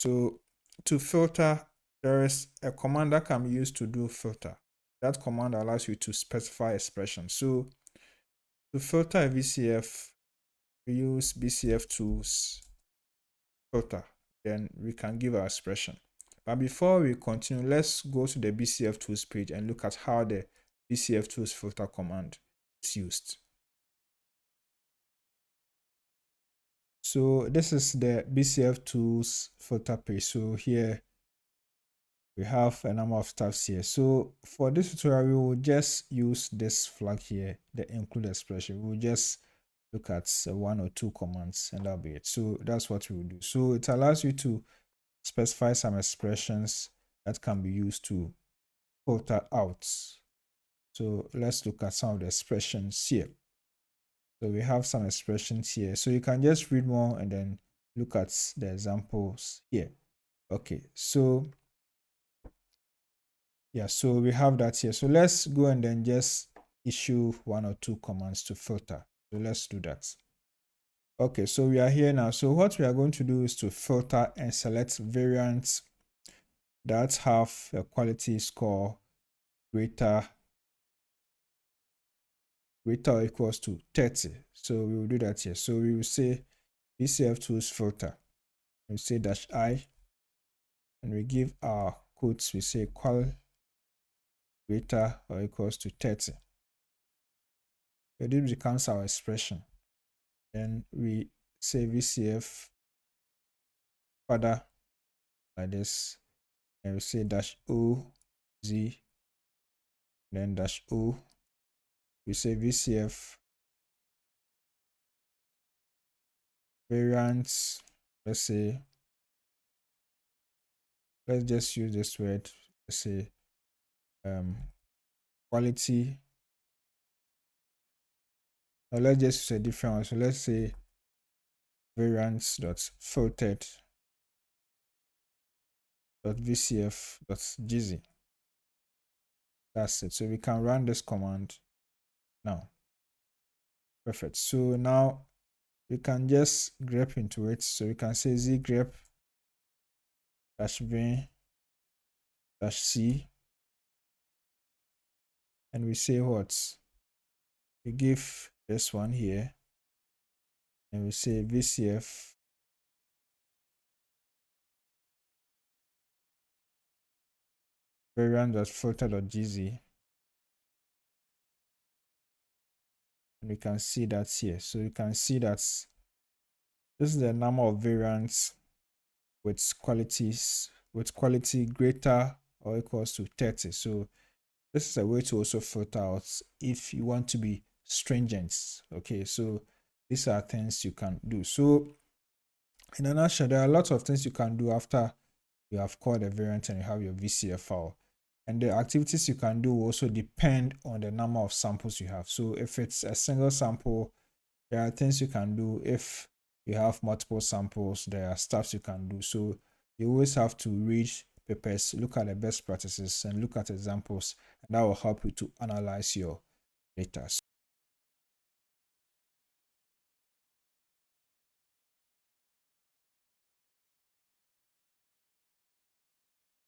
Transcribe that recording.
So to filter, there is a command that can be used to do filter. That command allows you to specify expression. So to filter a VCF, we use bcftools filter. Then we can give our expression. But before we continue, let's go to the bcftools page and look at how the bcftools filter command is used. So this is the bcftools filter page. So here we have a number of stuffs here. So for this tutorial, we will just use this flag here, the include expression. We will just look at 1 or 2 commands and that'll be it. So that's what we will do. So it allows you to specify some expressions that can be used to filter out. So let's look at some of the expressions here. So we have some expressions here. So you can just read more and then look at the examples here. Okay, so yeah, so we have that here. So let's go and then just issue 1 or 2 commands to filter. So let's do that. Okay, so we are here now. So what we are going to do is to filter and select variants that have a quality score greater or equals to 30. So we will do that here. So we will say bcftools filter. We say -I, and we give our quotes. We say qual greater or equals to 30. So this becomes our expression. Then we say VCF further like this, and we say -O Z, then -O. We say VCF variants. Let's say, let's just use this word. Let's say quality. Now let's just use a different one. So let's say variants.filtered.vcf.gz. That's it. So we can run this command now. Perfect. So now we can just grep into it. So we can say zgrep -v-c, and we say what? We give this one here, and we say VCF variant.filter.gz, and we can see that here. So you can see that this is the number of variants with quality greater or equals to 30. So this is a way to also filter out if you want to be stringent. Okay, so these are things you can do. So in a nutshell, there are lots of things you can do after you have called a variant and you have your VCF file. And the activities you can do will also depend on the number of samples you have. So if it's a single sample, there are things you can do. If you have multiple samples, there are stuff you can do. So you always have to read papers, look at the best practices, and look at examples, and that will help you to analyze your data.